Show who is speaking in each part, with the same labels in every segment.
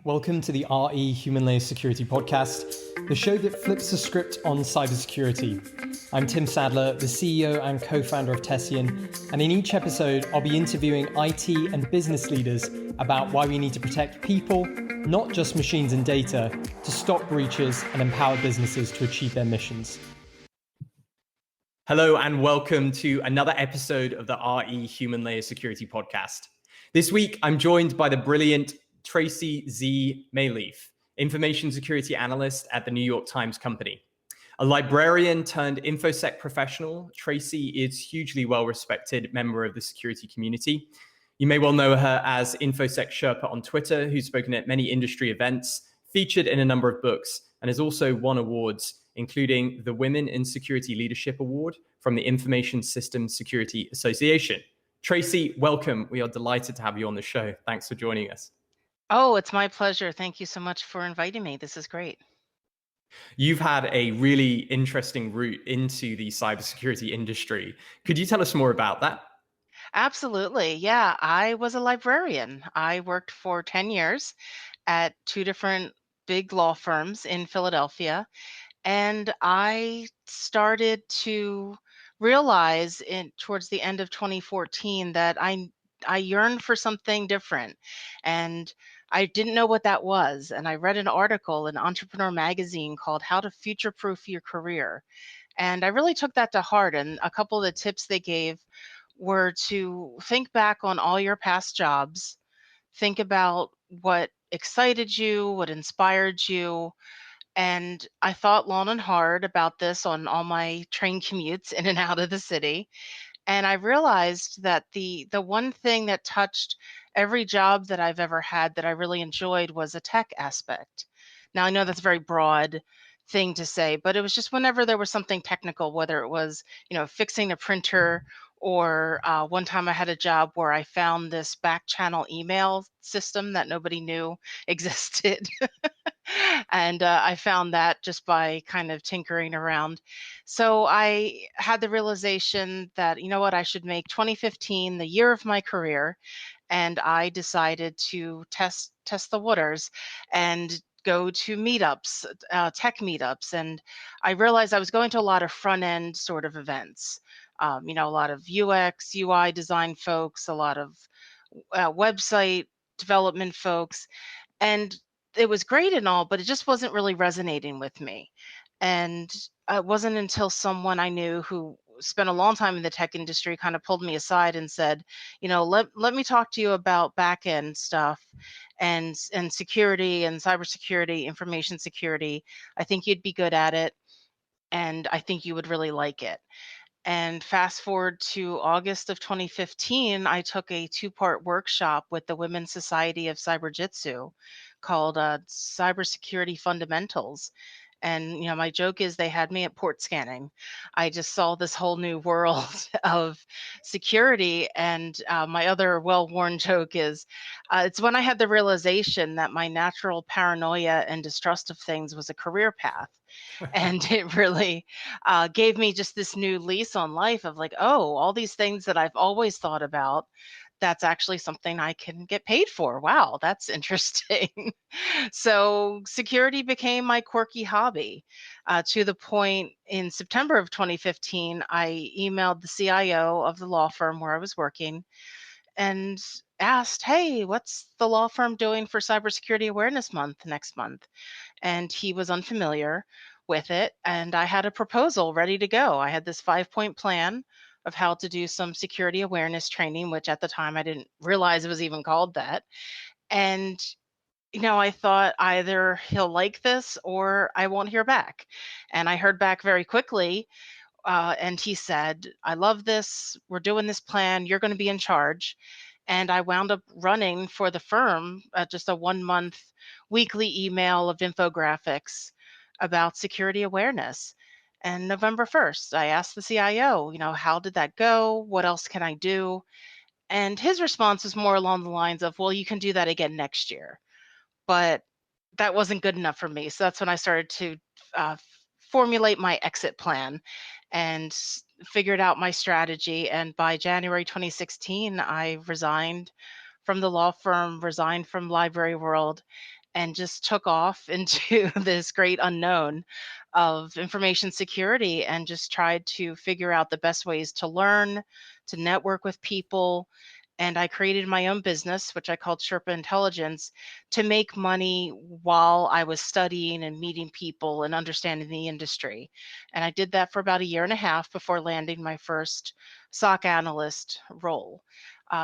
Speaker 1: Welcome to the RE Human Layer Security Podcast, the show that flips the script on cybersecurity. I'm Tim Sadler, the CEO and co-founder of Tessian, and in each episode, I'll be interviewing IT and business leaders about why we need to protect people, not just machines and data, to stop breaches and empower businesses to achieve their missions. Hello, and welcome to another episode of the RE Human Layer Security Podcast. This week, I'm joined by the brilliant Tracy Z. Maleeff, Information Security Analyst at the New York Times Company. A librarian turned InfoSec professional, Tracy is hugely well-respected member of the security community. You may well know her as InfoSec Sherpa on Twitter, who's spoken at many industry events, featured in a number of books, and has also won awards, including the Women in Security Leadership Award from the Information Security Association. Tracy, welcome. We are delighted to have you on the show. Thanks for joining us.
Speaker 2: Oh, it's my pleasure. Thank you so much for inviting me. This is great.
Speaker 1: You've had a really interesting route into the cybersecurity industry. Could you tell us more about that?
Speaker 2: Absolutely. Yeah, I was a librarian. I worked for 10 years at two different big law firms in Philadelphia. And I started to realize towards the end of 2014 that I yearned for something different. And I didn't know what that was. And I read an article in Entrepreneur Magazine called How to Future-Proof Your Career. And I really took that to heart. And a couple of the tips they gave were to think back on all your past jobs, think about what excited you, what inspired you. And I thought long and hard about this on all my train commutes in and out of the city. And I realized that the one thing that touched every job that I've ever had that I really enjoyed was a tech aspect. Now I know that's a very broad thing to say, but it was just whenever there was something technical, whether it was, fixing a printer or one time I had a job where I found this back channel email system that nobody knew existed. And I found that just by kind of tinkering around. So I had the realization that, you know what, I should make 2015 the year of my career. And I decided to test the waters and go to meetups, tech meetups. And I realized I was going to a lot of front end sort of events, a lot of UX, UI design folks, a lot of website development folks. And it was great and all, but it just wasn't really resonating with me. And it wasn't until someone I knew who spent a long time in the tech industry kind of pulled me aside and said, let me talk to you about back end stuff and security and cybersecurity, information security. I think you'd be good at it, and I think you would really like it. And fast forward to August of 2015, I took a two-part workshop with the Women's Society of Cyberjitsu called Cybersecurity Fundamentals. And my joke is they had me at port scanning. I just saw this whole new world of security. And my other well-worn joke is it's when I had the realization that my natural paranoia and distrust of things was a career path. And it really gave me just this new lease on life of like, oh, all these things that I've always thought about, that's actually something I can get paid for. Wow, that's interesting. So security became my quirky hobby, to the point in September of 2015, I emailed the CIO of the law firm where I was working and asked, hey, what's the law firm doing for Cybersecurity Awareness Month next month? And he was unfamiliar with it. And I had a proposal ready to go. I had this 5-point plan of how to do some security awareness training, which at the time I didn't realize it was even called that. And I thought either he'll like this or I won't hear back. And I heard back very quickly. And he said, I love this. We're doing this plan. You're going to be in charge. And I wound up running for the firm just a 1-month weekly email of infographics about security awareness. And November 1st, I asked the CIO, how did that go? What else can I do? And his response was more along the lines of, well, you can do that again next year. But that wasn't good enough for me. So that's when I started to formulate my exit plan and figured out my strategy. And by January 2016, I resigned from the law firm, resigned from Library World, and just took off into this great unknown of information security and just tried to figure out the best ways to learn, to network with people. And I created my own business, which I called Sherpa Intelligence, to make money while I was studying and meeting people and understanding the industry. And I did that for about a year and a half before landing my first SOC analyst role.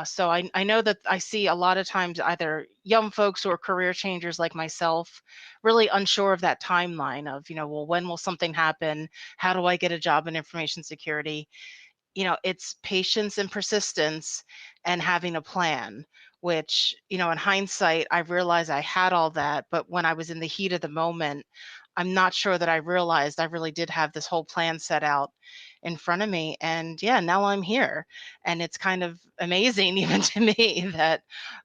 Speaker 2: So I know that I see a lot of times either young folks or career changers like myself really unsure of that timeline of, well, when will something happen? How do I get a job in information security? It's patience and persistence and having a plan, which, in hindsight, I realized I had all that. But when I was in the heat of the moment, I'm not sure that I realized I really did have this whole plan set out in front of me. And yeah, now I'm here. And it's kind of amazing, even to me, that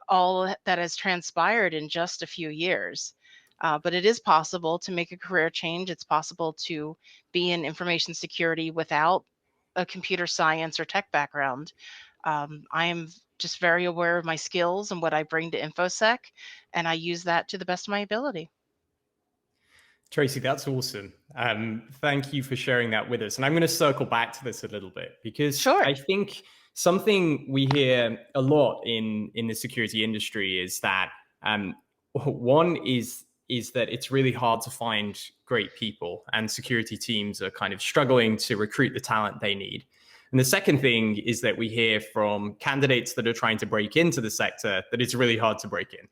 Speaker 2: all that has transpired in just a few years. But it is possible to make a career change. It's possible to be in information security without a computer science or tech background. I am just very aware of my skills and what I bring to InfoSec, and I use that to the best of my ability.
Speaker 1: Tracy, that's awesome. Thank you for sharing that with us. And I'm going to circle back to this a little bit because
Speaker 2: Sure.
Speaker 1: I think something we hear a lot in the security industry is that one is that it's really hard to find great people, and security teams are kind of struggling to recruit the talent they need. And the second thing is that we hear from candidates that are trying to break into the sector that it's really hard to break in.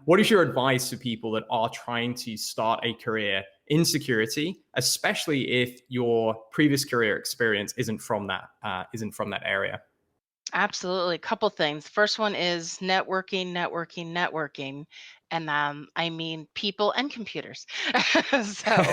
Speaker 1: What is your advice to people that are trying to start a career in security, especially if your previous career experience isn't from that area?
Speaker 2: Absolutely. A couple things. First one is networking. And I mean people and computers. So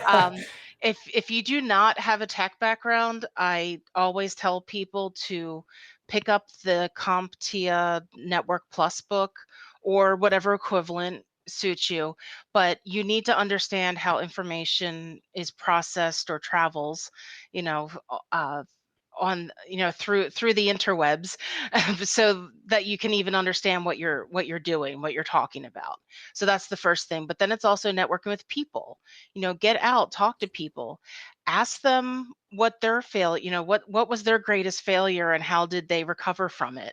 Speaker 2: um, if you do not have a tech background, I always tell people to pick up the CompTIA Network Plus book or whatever equivalent suits you. But you need to understand how information is processed or travels, you know, uh, on through the interwebs so that you can even understand what you're doing, what you're talking about. So that's the first thing. But then it's also networking with people. Get out, talk to people, ask them what their what was their greatest failure and how did they recover from it.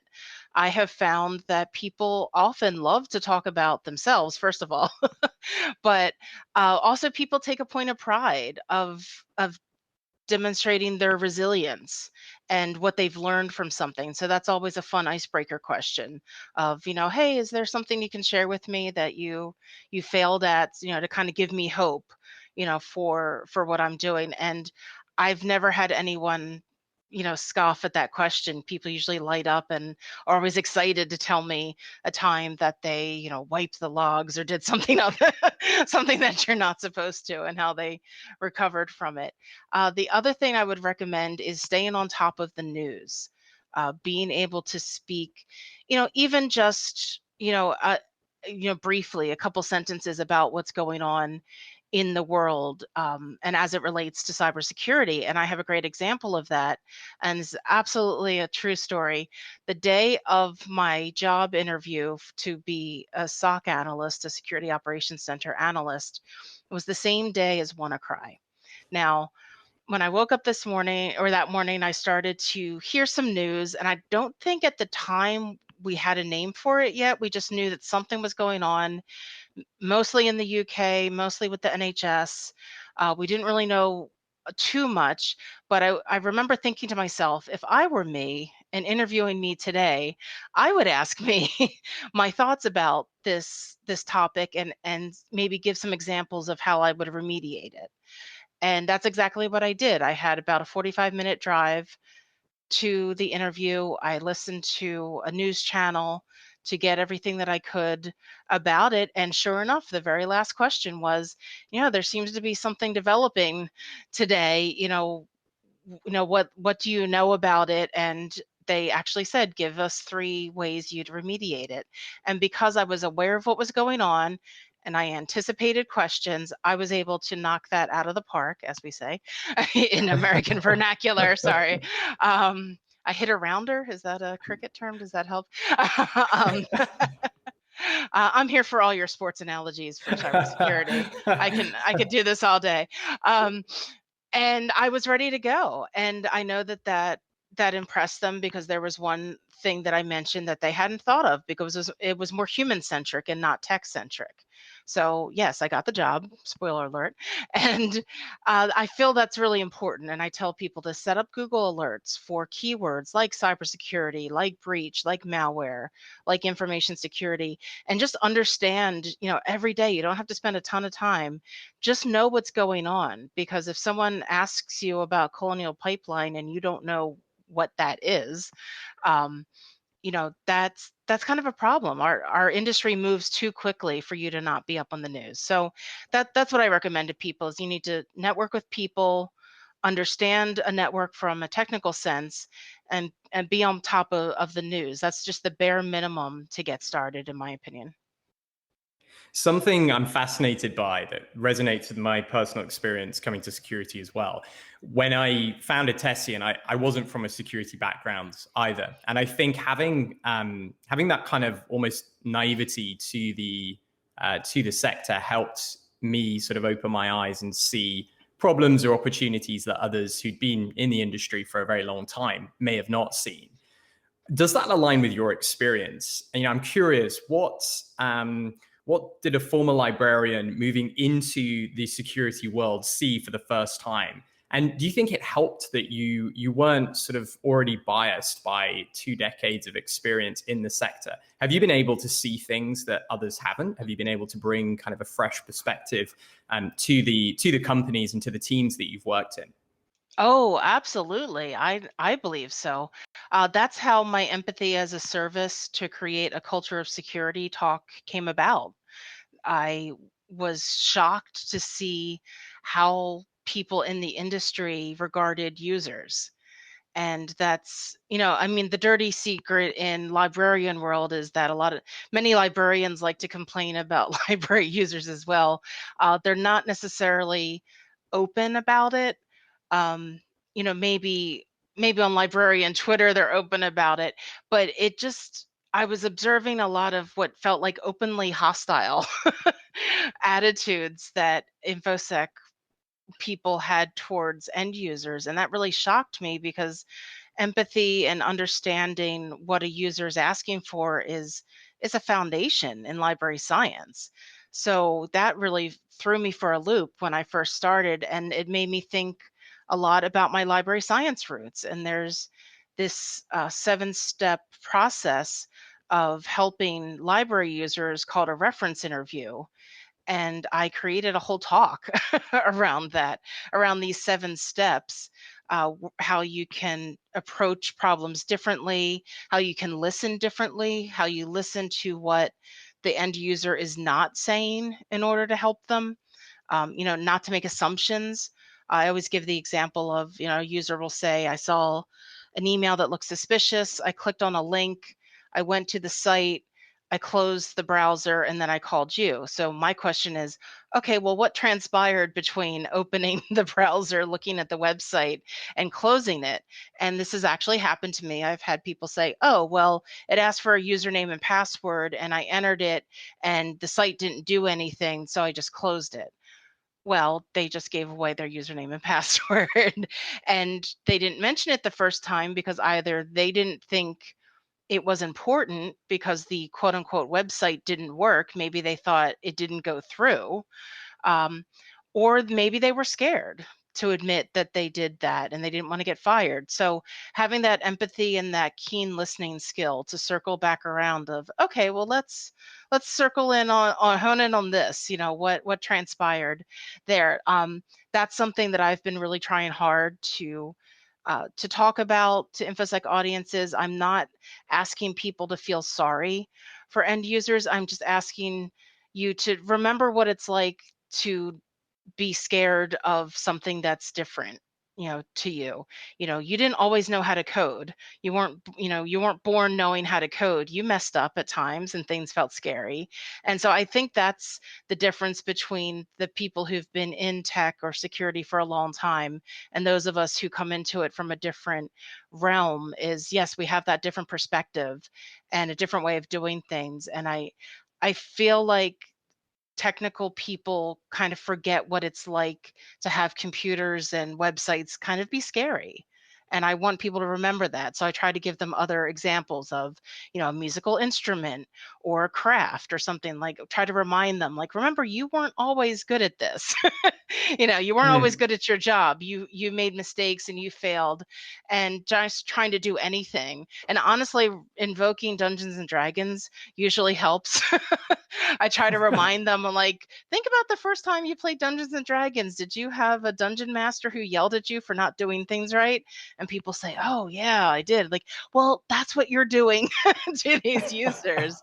Speaker 2: I have found that people often love to talk about themselves, first of all, but also people take a point of pride of demonstrating their resilience and what they've learned from something. So that's always a fun icebreaker question of, hey, is there something you can share with me that you failed at, to kind of give me hope, for what I'm doing. And I've never had anyone scoff at that question. People usually light up and are always excited to tell me a time that they wiped the logs or did something something that you're not supposed to, and how they recovered from it. The other thing I would recommend is staying on top of the news, being able to speak, even just briefly, a couple sentences about what's going on in the world, and as it relates to cybersecurity. And I have a great example of that, and it's absolutely a true story. The day of my job interview to be a SOC analyst, a security operations center analyst, was the same day as WannaCry. Now, when I woke up this morning, or that morning, I started to hear some news, and I don't think at the time we had a name for it yet. We just knew that something was going on, mostly in the UK, mostly with the NHS. We didn't really know too much, but I remember thinking to myself, if I were me and interviewing me today, I would ask me my thoughts about this topic, and maybe give some examples of how I would remediate it. And that's exactly what I did. I had about a 45-minute drive to the interview. I listened to a news channel to get everything that I could about it. And sure enough, the very last question was, there seems to be something developing today. What do you know about it? And they actually said, give us 3 ways you'd remediate it. And because I was aware of what was going on and I anticipated questions, I was able to knock that out of the park, as we say in American vernacular. Sorry. I hit a rounder. Is that a cricket term? Does that help? um, I'm here for all your sports analogies for cybersecurity. I could do this all day. Um, and I was ready to go. And I know that impressed them because there was one thing that I mentioned that they hadn't thought of because it was more human centric and not tech centric. So yes, I got the job. Spoiler alert. And I feel that's really important. And I tell people to set up Google alerts for keywords like cybersecurity, like breach, like malware, like information security, and just understand, every day. You don't have to spend a ton of time, just know what's going on, because if someone asks you about Colonial Pipeline and you don't know what that is, um, that's kind of a problem. Our industry moves too quickly for you to not be up on the news. So that's what I recommend to people: is you need to network with people, understand a network from a technical sense, and be on top of the news. That's just the bare minimum to get started, in my opinion.
Speaker 1: Something I'm fascinated by that resonates with my personal experience coming to security as well. When I founded Tessian, I wasn't from a security background either. And I think having that kind of almost naivety to the sector helped me sort of open my eyes and see problems or opportunities that others who'd been in the industry for a very long time may have not seen. Does that align with your experience? And, I'm curious, what did a former librarian moving into the security world see for the first time? And do you think it helped that you weren't sort of already biased by 2 decades of experience in the sector? Have you been able to see things that others haven't? Have you been able to bring kind of a fresh perspective to the companies and to the teams that you've worked in?
Speaker 2: Oh, absolutely. I believe so. That's how my empathy as a service to create a culture of security talk came about. I was shocked to see how people in the industry regarded users. And that's, I mean, the dirty secret in librarian world is that many librarians like to complain about library users as well. They're not necessarily open about it. Um, maybe on librarian Twitter they're open about it, but I was observing a lot of what felt like openly hostile attitudes that InfoSec people had towards end users. And that really shocked me because empathy and understanding what a user is asking for is a foundation in library science. So that really threw me for a loop when I first started, and it made me think a lot about my library science roots. And there's this 7-step process of helping library users called a reference interview, and I created a whole talk around that, around these 7 steps, how you can approach problems differently, how you can listen differently, how you listen to what the end user is not saying in order to help them, not to make assumptions. I always give the example of, a user will say, I saw an email that looked suspicious. I clicked on a link. I went to the site. I closed the browser and then I called you. So my question is, okay, well, what transpired between opening the browser, looking at the website, and closing it? And this has actually happened to me. I've had people say, oh, well, it asked for a username and password and I entered it and the site didn't do anything, so I just closed it. Well, they just gave away their username and password, and they didn't mention it the first time because either they didn't think it was important because the quote unquote website didn't work. Maybe they thought it didn't go through, um, or maybe they were scared to admit that they did that and they didn't want to get fired. So having that empathy and that keen listening skill to circle back around of, okay, well, let's circle in on hone in on this, what transpired there. That's something that I've been really trying hard to talk about to InfoSec audiences. I'm not asking people to feel sorry for end users. I'm just asking you to remember what it's like to be scared of something that's different, to you. You didn't always know how to code. You weren't born knowing how to code. You messed up at times and things felt scary. And so I think that's the difference between the people who've been in tech or security for a long time and those of us who come into it from a different realm is, yes, we have that different perspective and a different way of doing things. And I I feel like technical people kind of forget what it's like to have computers and websites kind of be scary. And I want people to remember that. So I try to give them other examples of, a musical instrument or a craft or something, like try to remind them, like, remember, you weren't always good at this. You weren't always
Speaker 1: Hmm.
Speaker 2: good at your job. You made mistakes and you failed. And just trying to do anything. And honestly, invoking Dungeons and Dragons usually helps. I try to remind them, I'm like, think about the first time you played Dungeons and Dragons. Did you have a dungeon master who yelled at you for not doing things right? And people say, oh, yeah, I did. Like, well, that's what you're doing to these users.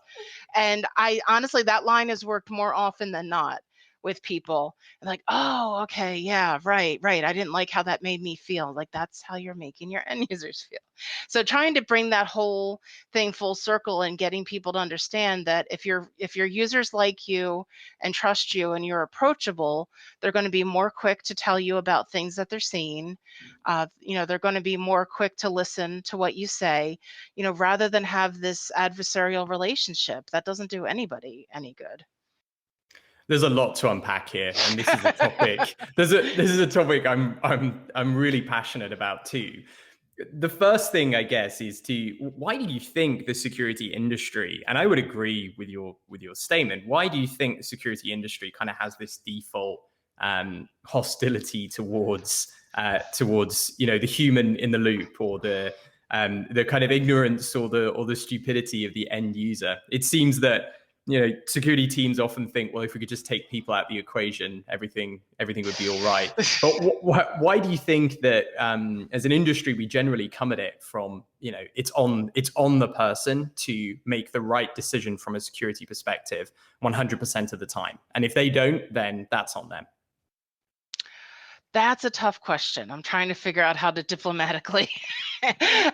Speaker 2: And I honestly, that line has worked more often than not with people. And like, oh, okay, yeah, right, right. I didn't like how that made me feel. Like, that's how you're making your end users feel. So trying to bring that whole thing full circle and getting people to understand that if your users like you and trust you and you're approachable, they're going to be more quick to tell you about things that they're seeing. They're going to be more quick to listen to what you say, rather than have this adversarial relationship that doesn't do anybody any good.
Speaker 1: There's a lot to unpack here, and this is a topic. This is a topic I'm really passionate about too. The first thing, I guess, is why do you think the security industry, and I would agree with your statement, why do you think the security industry kind of has this default hostility towards the human in the loop, or the kind of ignorance or the stupidity of the end user? It seems that security teams often think, well, if we could just take people out of the equation, everything would be all right. But why do you think that as an industry we generally come at it from it's on the person to make the right decision from a security perspective 100% of the time, and if they don't, then that's on them?
Speaker 2: That's a tough question. I'm trying to figure out how to diplomatically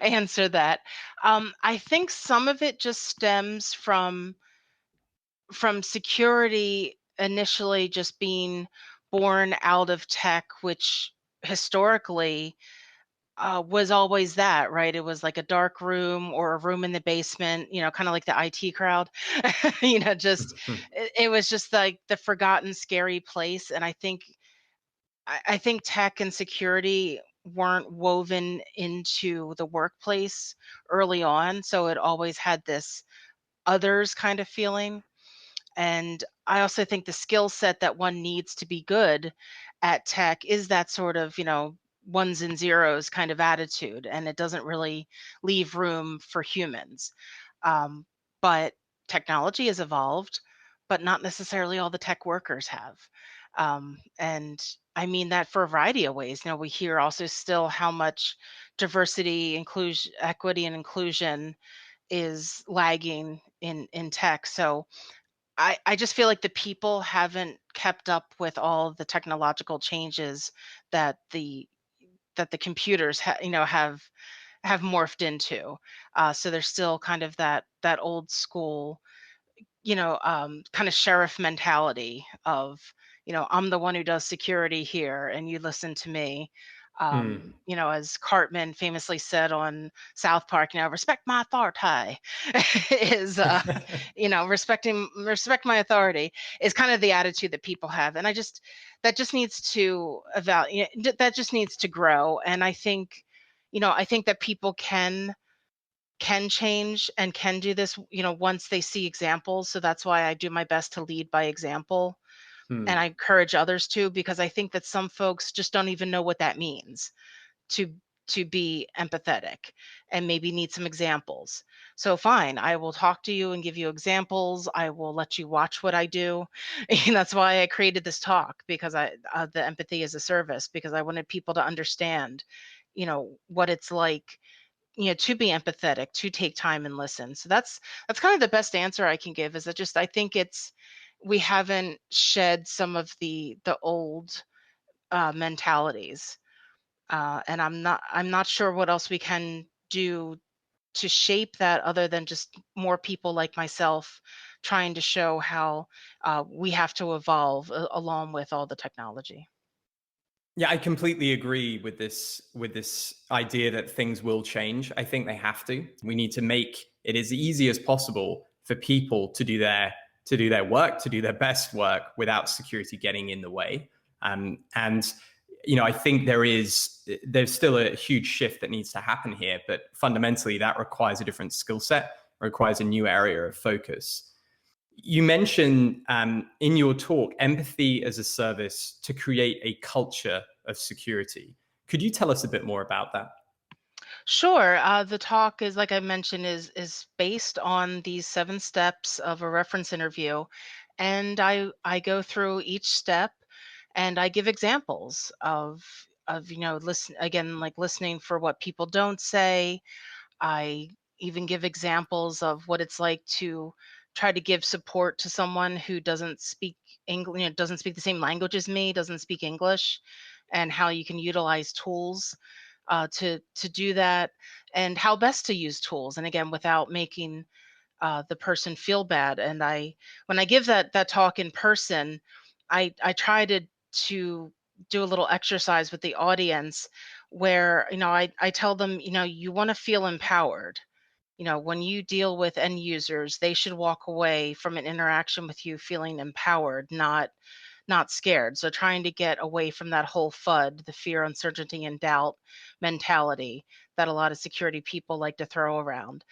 Speaker 2: answer that. I think some of it just stems from security initially just being born out of tech, which historically was always that, right? It was like a dark room or a room in the basement, kind of like the IT crowd. Just it was just like the forgotten, scary place. And I think tech and security weren't woven into the workplace early on, so it always had this others kind of feeling. And I also think the skill set that one needs to be good at tech is that sort of, ones and zeros kind of attitude, and it doesn't really leave room for humans. Um, but technology has evolved, but not necessarily all the tech workers have. And I mean that for a variety of ways. We hear also still how much diversity, inclusion, equity, and inclusion is lagging in tech. So I just feel like the people haven't kept up with all the technological changes that the computers have morphed into. So there's still kind of that old school, kind of sheriff mentality of, I'm the one who does security here and you listen to me.
Speaker 1: Hmm.
Speaker 2: As Cartman famously said on South Park, respect my authority is, respect my authority is kind of the attitude that people have. And that just needs to that just needs to grow. And I think that people can change and can do this, once they see examples. So that's why I do my best to lead by example. And
Speaker 1: Hmm.
Speaker 2: I encourage others to, because I think that some folks just don't even know what that means to to be empathetic and maybe need some examples. So fine, I will talk to you and give you examples. I will let you watch what I do. And that's why I created this talk, because the empathy as a service, because I wanted people to understand, what it's like, to be empathetic, to take time and listen. So that's kind of the best answer I can give, is that just I think it's we haven't shed some of the old mentalities. And I'm not sure what else we can do to shape that, other than just more people like myself trying to show how we have to evolve along with all the technology.
Speaker 1: Yeah, I completely agree with this idea that things will change. I think they have to. We need to make it as easy as possible for people to do to do their work, to do their best work without security getting in the way. And I think there's still a huge shift that needs to happen here, but fundamentally that requires a different skill set, requires a new area of focus. You mentioned in your talk empathy as a service to create a culture of security. Could you tell us a bit more about that?
Speaker 2: Sure. The talk is, like I mentioned, is based on these 7 steps of a reference interview, and I go through each step, and I give examples of listen again, like listening for what people don't say. I even give examples of what it's like to try to give support to someone who doesn't speak English, doesn't speak the same language as me, doesn't speak English, and how you can utilize tools to do that, and how best to use tools. And again, without making the person feel bad. And when I give that talk in person, I try to do a little exercise with the audience where I tell them, you want to feel empowered. When you deal with end users, they should walk away from an interaction with you feeling empowered, not scared. So trying to get away from that whole FUD, the fear, uncertainty, and doubt mentality that a lot of security people like to throw around.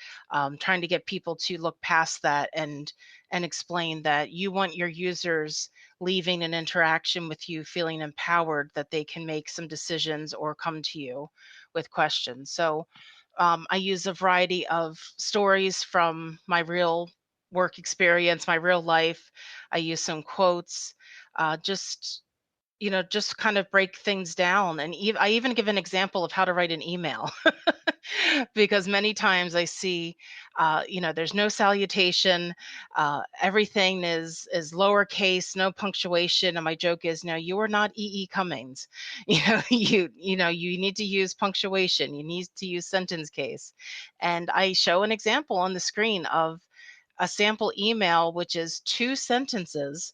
Speaker 2: Trying to get people to look past that and explain that you want your users leaving an interaction with you feeling empowered, that they can make some decisions or come to you with questions. So I use a variety of stories from my real work experience, my real life. I use some quotes, just just kind of break things down. And I even give an example of how to write an email because many times I see, there's no salutation, everything is lowercase, no punctuation, and my joke is, no, you are not E. Cummings. You need to use punctuation. You need to use sentence case, and I show an example on the screen of a sample email, which is 2 sentences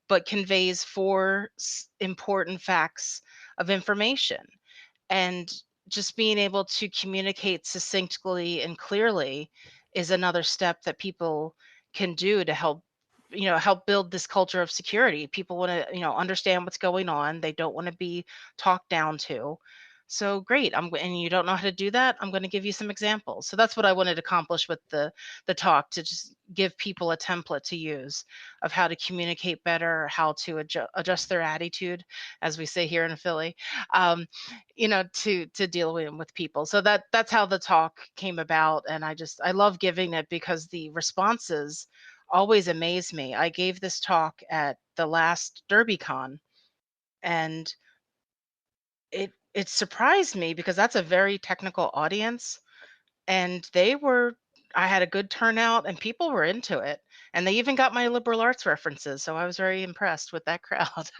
Speaker 2: but conveys 4 important facts of information. And just being able to communicate succinctly and clearly is another step that people can do to help build this culture of security. People want to understand what's going on. They don't want to be talked down to. So great. And you don't know how to do that, I'm going to give you some examples. So that's what I wanted to accomplish with the talk, to just give people a template to use of how to communicate better, how to adjust their attitude, as we say here in Philly, to deal with people. So that's how the talk came about, and I love giving it because the responses always amaze me. I gave this talk at the last DerbyCon, and it surprised me because that's a very technical audience, and I had a good turnout and people were into it, and they even got my liberal arts references, so I was very impressed with that crowd.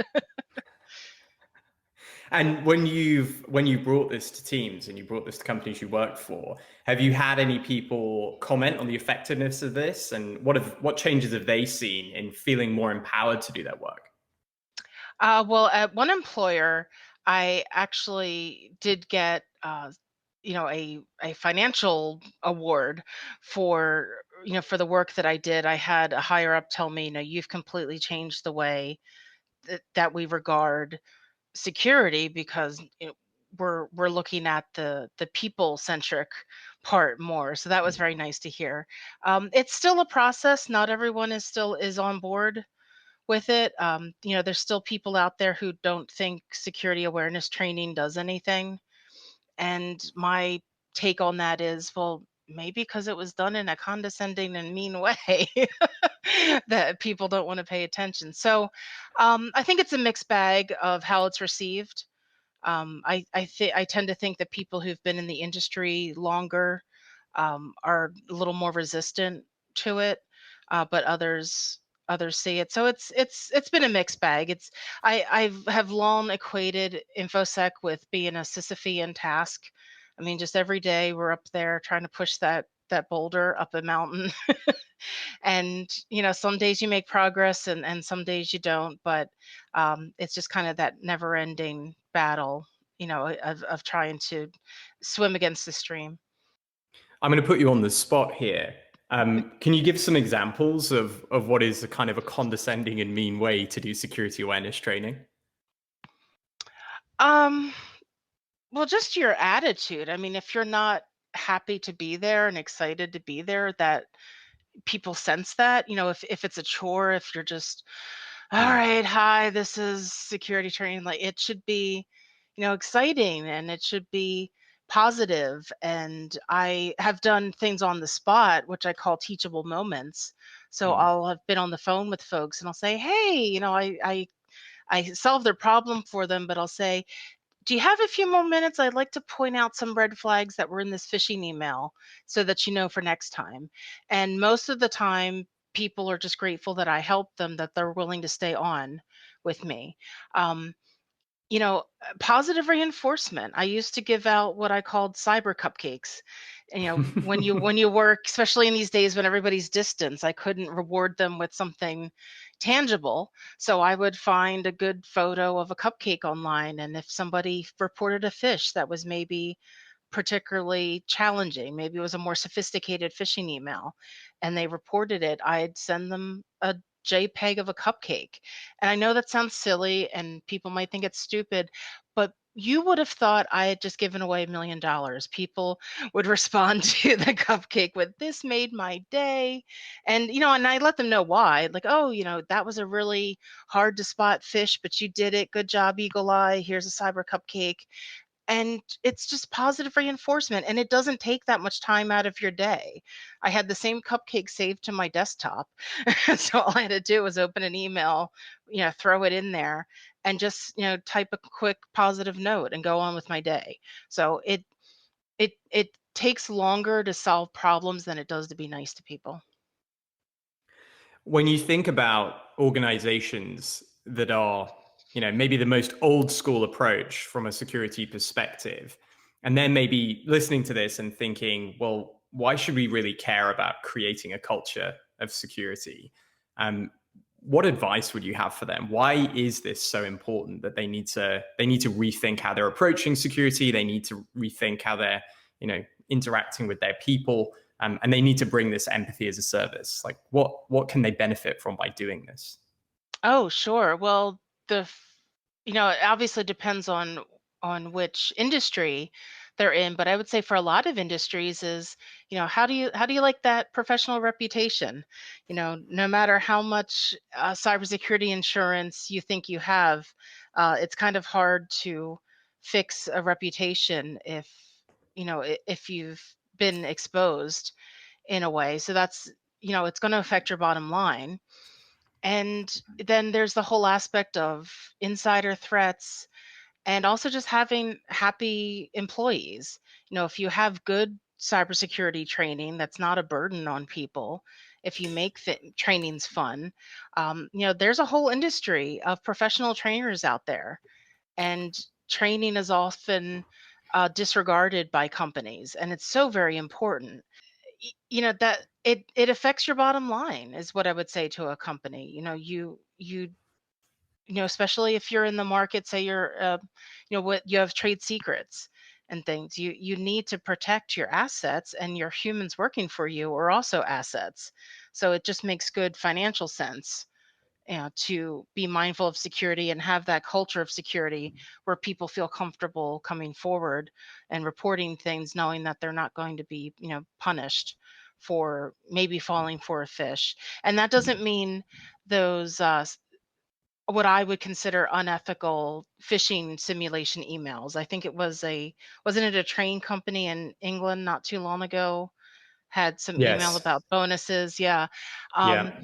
Speaker 1: And when you brought this to teams and you brought this to companies you worked for, have you had any people comment on the effectiveness of this, and what changes have they seen in feeling more empowered to do their work?
Speaker 2: Well, at one employer, I actually did get a financial award for the work that I did. I had a higher up tell me, you've completely changed the way that we regard security, because we're looking at the people centric part more. So that was very nice to hear. It's still a process. Not everyone is on board with it. There's still people out there who don't think security awareness training does anything. And my take on that is, well, maybe because it was done in a condescending and mean way that people don't want to pay attention. So I think it's a mixed bag of how it's received. I tend to think that people who've been in the industry longer are a little more resistant to it, but others see it. So it's been a mixed bag. I have long equated infosec with being a Sisyphean task. I mean, just every day we're up there trying to push that boulder up a mountain. And some days you make progress, and some days you don't, but it's just kind of that never ending battle, of trying to swim against the stream.
Speaker 1: I'm going to put you on the spot here. Can you give some examples of what is a kind of a condescending and mean way to do security awareness training?
Speaker 2: Um, well, just your attitude. I mean, if you're not happy to be there and excited to be there, that people sense that, if it's a chore, if you're just, all
Speaker 1: Hmm.
Speaker 2: right, hi, this is security training, like it should be, exciting, and it should be positive. And I have done things on the spot, which I call teachable moments. So
Speaker 1: Hmm.
Speaker 2: I'll have been on the phone with folks and I'll say, hey, I solve their problem for them, but I'll say, do you have a few more minutes? I'd like to point out some red flags that were in this phishing email so that you know for next time. And most of the time, people are just grateful that I helped them, that they're willing to stay on with me. Um, Positive reinforcement. I used to give out what I called cyber cupcakes. And, when you work, especially in these days when everybody's distance, I couldn't reward them with something tangible. So I would find a good photo of a cupcake online, and if somebody reported a fish that was maybe particularly challenging, maybe it was a more sophisticated phishing email, and they reported it, I'd send them a JPEG of a cupcake. And I know that sounds silly and people might think it's stupid, but you would have thought I had just given away $1 million. People would respond to the cupcake with, this made my day. And I let them know why. Like, oh, that was a really hard to spot fish, but you did it. Good job, Eagle Eye. Here's a cyber cupcake. And it's just positive reinforcement, and it doesn't take that much time out of your day. I had the same cupcake saved to my desktop. So all I had to do was open an email, throw it in there, and just type a quick positive note and go on with my day. So it takes longer to solve problems than it does to be nice to people.
Speaker 1: When you think about organizations that are, maybe the most old school approach from a security perspective, and then maybe listening to this and thinking, well, why should we really care about creating a culture of security? Um, what advice would you have for them? Why is this so important that they need to rethink how they're approaching security? They need to rethink how they're, interacting with their people, and they need to bring this empathy as a service. Like, what can they benefit from by doing this?
Speaker 2: Oh, sure. Well, it obviously depends on which industry they're in, but I would say for a lot of industries is, how do you like that professional reputation? No matter how much cybersecurity insurance you think you have, it's kind of hard to fix a reputation if you've been exposed in a way. So that's, it's going to affect your bottom line. And then there's the whole aspect of insider threats, and also just having happy employees. If you have good cybersecurity training that's not a burden on people, if you make trainings fun, there's a whole industry of professional trainers out there. And training is often disregarded by companies, and it's so very important. That it affects your bottom line is what I would say to a company. Especially if you're in the market, say you're what you have trade secrets and things, you need to protect your assets, and your humans working for you are also assets. So it just makes good financial sense, to be mindful of security and have that culture of security where people feel comfortable coming forward and reporting things, knowing that they're not going to be, punished for maybe falling for a fish. And that doesn't mean those what I would consider unethical phishing simulation emails. I think wasn't it a train company in England not too long ago had some email
Speaker 1: Yes.
Speaker 2: about bonuses? Yeah. Um,
Speaker 1: Yeah.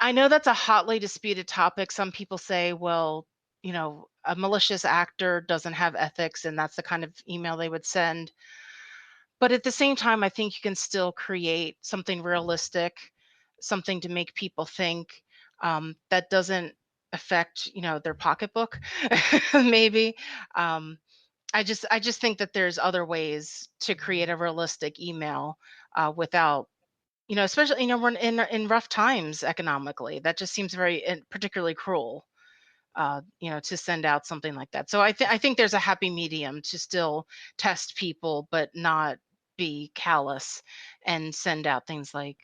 Speaker 2: I know that's a hotly disputed topic. Some people say, well, a malicious actor doesn't have ethics, and that's the kind of email they would send. But at the same time, I think you can still create something realistic, something to make people think, that doesn't affect, their pocketbook, maybe. Um, I just think that there's other ways to create a realistic email without, especially, we're in rough times economically. That just seems very particularly cruel, to send out something like that. So I think there's a happy medium to still test people, but not be callous and send out things like,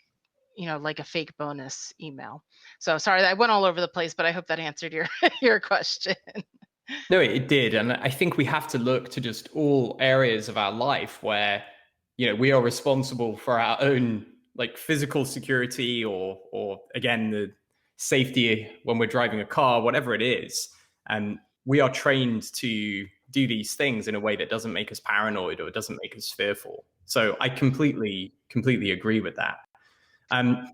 Speaker 2: like a fake bonus email. So sorry, I went all over the place, but I hope that answered your your question.
Speaker 1: No, it did. And I think we have to look to just all areas of our life where, we are responsible for our own like physical security or again, the safety when we're driving a car, whatever it is. And we are trained to do these things in a way that doesn't make us paranoid or doesn't make us fearful. So I completely agree with that. Um,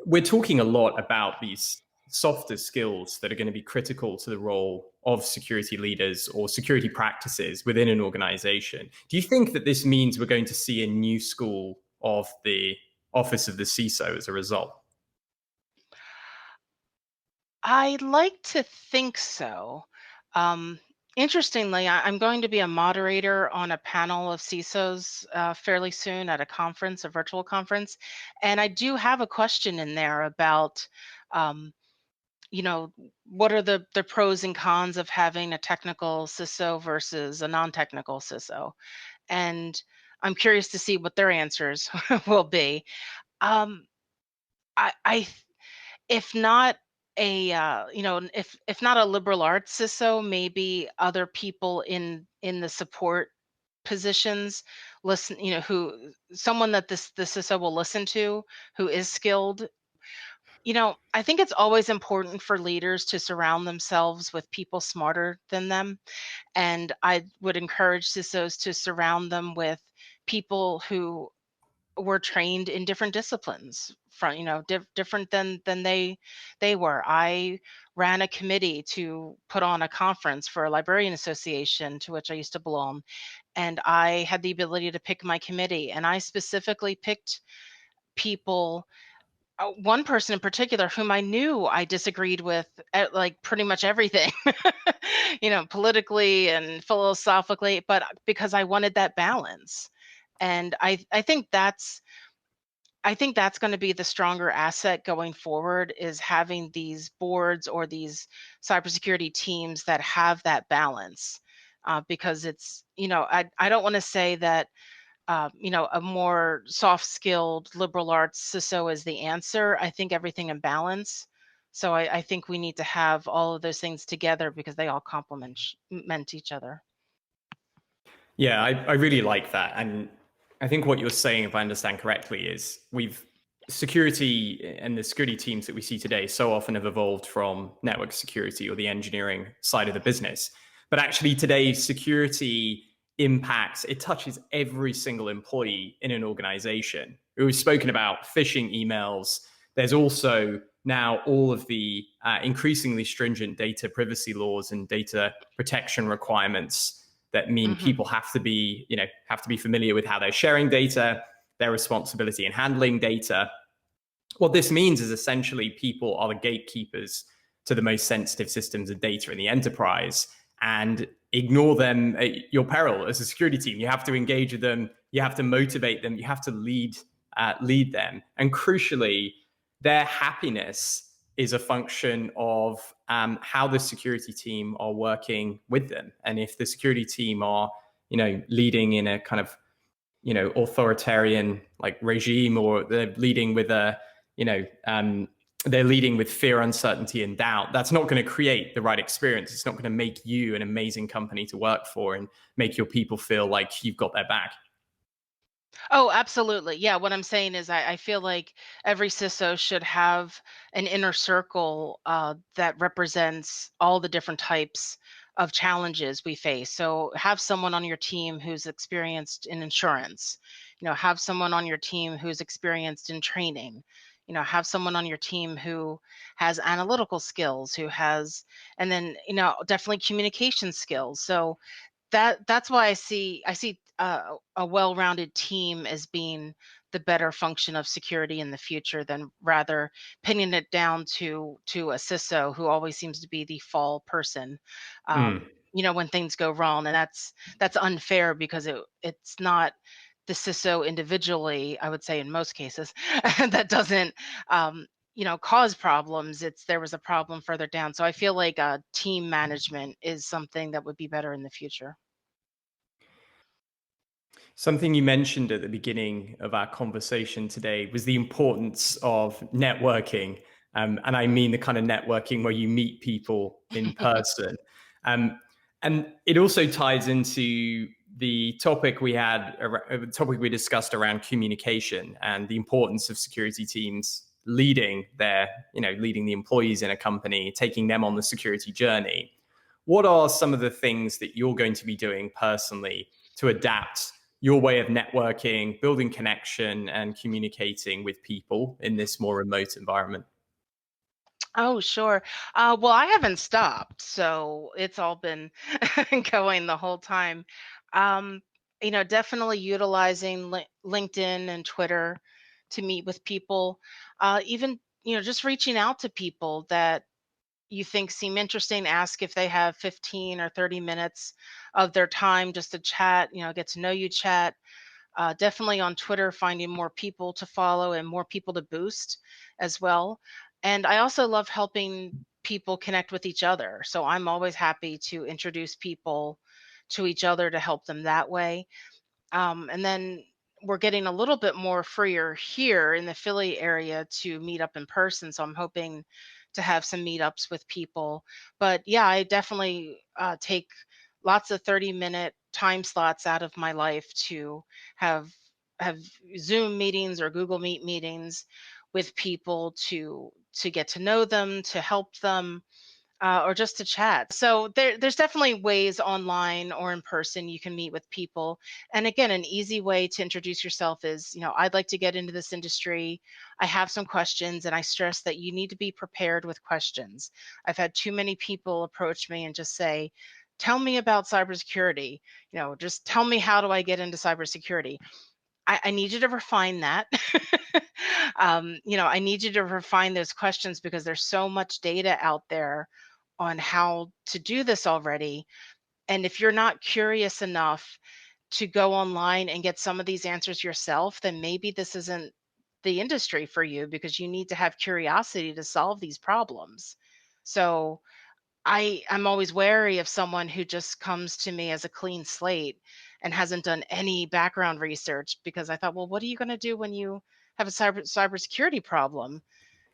Speaker 1: we're talking a lot about these softer skills that are going to be critical to the role of security leaders or security practices within an organization. Do you think that this means we're going to see a new school of the office of the CISO as a result?
Speaker 2: I like to think so. Um, Interestingly, I'm going to be a moderator on a panel of CISOs fairly soon at a conference, a virtual conference, and I do have a question in there about, um, you know, what are the pros and cons of having a technical CISO versus a non-technical CISO, and I'm curious to see what their answers will be. Um, I if not if not a liberal arts CISO, maybe other people in the support positions listen, who someone that the CISO will listen to who is skilled. I think it's always important for leaders to surround themselves with people smarter than them. And I would encourage CISOs to surround them with people who were trained in different disciplines from different than they were. I ran a committee to put on a conference for a librarian association to which I used to belong, and I had the ability to pick my committee, and I specifically picked people, one person in particular whom I knew I disagreed with at like pretty much everything, politically and philosophically, but because I wanted that balance. And I think that's going to be the stronger asset going forward, is having these boards or these cybersecurity teams that have that balance. Because I don't want to say that, a more soft skilled liberal arts CISO is the answer. I think everything in balance. So I think we need to have all of those things together because they all complement each other.
Speaker 1: Yeah, I really like that. And I think what you're saying, if I understand correctly, is security and the security teams that we see today so often have evolved from network security or the engineering side of the business. But actually today, security it touches every single employee in an organization. We've spoken about phishing emails. There's also now all of the increasingly stringent data privacy laws and data protection requirements that mean
Speaker 2: Hmm.
Speaker 1: people have to be familiar with how they're sharing data, their responsibility in handling data. What this means is essentially people are the gatekeepers to the most sensitive systems of data in the enterprise, and ignore them at your peril as a security team. You have to engage with them, you have to motivate them, you have to lead them, and crucially, their happiness is a function of how the security team are working with them. And if the security team are, leading in a kind of, authoritarian like regime, or they're leading with they're leading with fear, uncertainty, and doubt, that's not going to create the right experience. It's not going to make you an amazing company to work for and make your people feel like you've got their back.
Speaker 2: Oh, absolutely. Yeah. What I'm saying is, I feel like every CISO should have an inner circle that represents all the different types of challenges we face. So, have someone on your team who's experienced in insurance, have someone on your team who's experienced in training, have someone on your team who has analytical skills, and then, definitely communication skills. So, that's why I see a well-rounded team as being the better function of security in the future, than rather pinning it down to a CISO who always seems to be the fall person,
Speaker 1: Mm.
Speaker 2: when things go wrong. And that's unfair, because it's not the CISO individually, I would say in most cases, that doesn't cause problems. There was a problem further down. So I feel like team management is something that would be better in the future.
Speaker 1: Something you mentioned at the beginning of our conversation today was the importance of networking. And I mean the kind of networking where you meet people in person. Um, and it also ties into the topic the topic we discussed around communication and the importance of security teams leading leading the employees in a company, taking them on the security journey. What are some of the things that you're going to be doing personally to adapt your way of networking, building connection, and communicating with people in this more remote environment?
Speaker 2: Oh, sure. Well, I haven't stopped, so it's all been going the whole time. Um, Definitely utilizing LinkedIn and Twitter to meet with people. Even, just reaching out to people that you think seem interesting, ask if they have 15 or 30 minutes of their time just to chat, get to know you chat. Definitely on Twitter, finding more people to follow and more people to boost as well. And I also love helping people connect with each other. So I'm always happy to introduce people to each other to help them that way. And then we're getting a little bit more freer here in the Philly area to meet up in person. So I'm hoping to have some meetups with people. But yeah, I definitely take lots of 30-minute time slots out of my life to have have Zoom meetings or Google Meet meetings with people to get to know them, to help them, or just to chat. So there's definitely ways online or in person you can meet with people. And again, an easy way to introduce yourself is, I'd like to get into this industry. I have some questions, and I stress that you need to be prepared with questions. I've had too many people approach me and just say, tell me about cybersecurity. Just tell me, how do I get into cybersecurity? I need you to refine that. I need you to refine those questions because there's so much data out there on how to do this already. And if you're not curious enough to go online and get some of these answers yourself, then maybe this isn't the industry for you because you need to have curiosity to solve these problems. So I'm always wary of someone who just comes to me as a clean slate and hasn't done any background research, because I thought, well, what are you going to do when you have a cybersecurity problem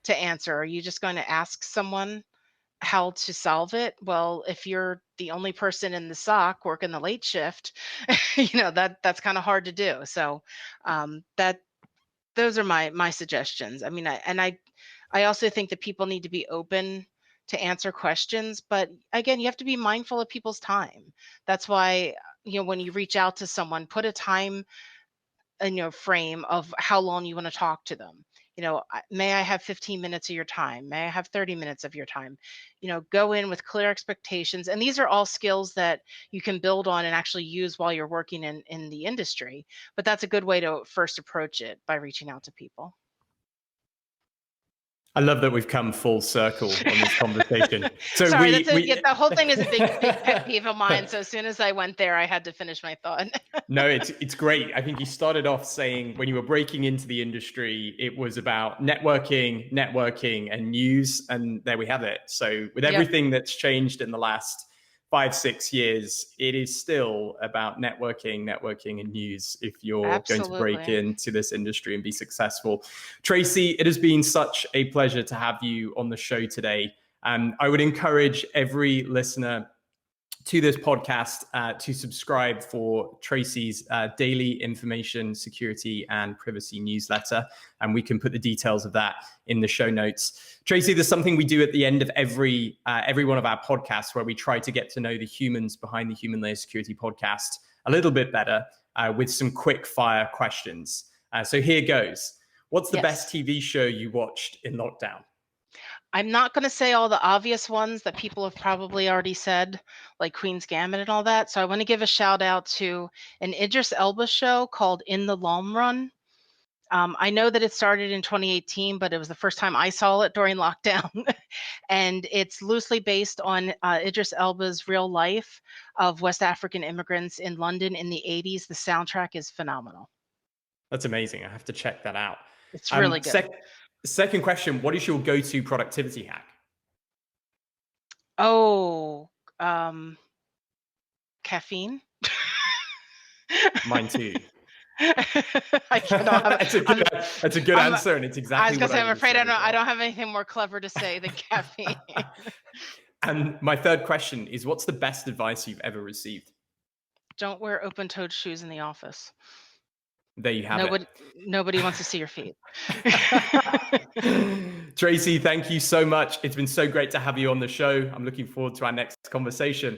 Speaker 2: to answer? Are you just going to ask someone how to solve it? Well, if you're the only person in the SOC working the late shift, that's kind of hard to do. So that those are my suggestions. I mean, I also think that people need to be open to answer questions, but again, you have to be mindful of people's time. That's why, when you reach out to someone, put a time in your frame of how long you want to talk to them. May I have 15 minutes of your time? May I have 30 minutes of your time? Go in with clear expectations. And these are all skills that you can build on and actually use while you're working in the industry. But that's a good way to first approach it, by reaching out to people.
Speaker 1: I love that we've come full circle on this conversation. So
Speaker 2: Sorry, that's
Speaker 1: we
Speaker 2: the whole thing is a big pet peeve of mine. So as soon as I went there, I had to finish my thought.
Speaker 1: No, it's great. I think you started off saying when you were breaking into the industry, it was about networking, and news, and there we have it. So with
Speaker 2: Yep,
Speaker 1: everything that's changed in the last 5, 6 years, it is still about networking, and news if you're going to break
Speaker 2: absolutely.
Speaker 1: into this industry and be successful. Tracy, it has been such a pleasure to have you on the show today. I would encourage every listener to this podcast to subscribe for Tracy's daily information security and privacy newsletter. And we can put the details of that in the show notes. Tracy, there's something we do at the end of every one of our podcasts where we try to get to know the humans behind the Human Layer Security podcast a little bit better with some quick fire questions. So here goes. What's the
Speaker 2: Yes.
Speaker 1: best TV show you watched in lockdown?
Speaker 2: I'm not going to say all the obvious ones that people have probably already said, like Queen's Gambit and all that. So I want to give a shout out to an Idris Elba show called In the Long Run. I know that it started in 2018, but it was the first time I saw it during lockdown. And it's loosely based on Idris Elba's real life of West African immigrants in London in the 80s. The soundtrack is phenomenal.
Speaker 1: That's amazing. I have to check that out.
Speaker 2: It's really
Speaker 1: Um,
Speaker 2: good.
Speaker 1: sec- Second question, what is your go-to productivity hack?
Speaker 2: Oh, um, caffeine.
Speaker 1: Mine too.
Speaker 2: I don't have.
Speaker 1: That's a good answer, and it's exactly
Speaker 2: I was gonna
Speaker 1: what
Speaker 2: say.
Speaker 1: I
Speaker 2: I'm
Speaker 1: would have
Speaker 2: afraid
Speaker 1: said as
Speaker 2: I
Speaker 1: well.
Speaker 2: don't have anything more clever to say than caffeine.
Speaker 1: And my third question is, what's the best advice you've ever received?
Speaker 2: Don't wear open-toed shoes in the office.
Speaker 1: There you have it.
Speaker 2: Nobody wants to see your feet.
Speaker 1: Tracy, thank you so much. It's been so great to have you on the show. I'm looking forward to our next conversation.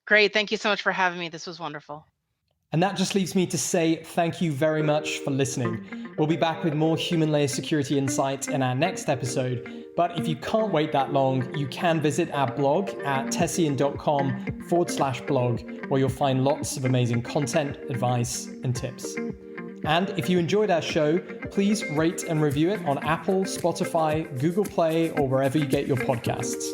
Speaker 2: Great. Thank you so much for having me. This was wonderful.
Speaker 3: And that just leaves me to say thank you very much for listening. We'll be back with more human layer security insights in our next episode. But if you can't wait that long, you can visit our blog at tessian.com/blog, where you'll find lots of amazing content, advice, and tips. And if you enjoyed our show, please rate and review it on Apple, Spotify, Google Play, or wherever you get your podcasts.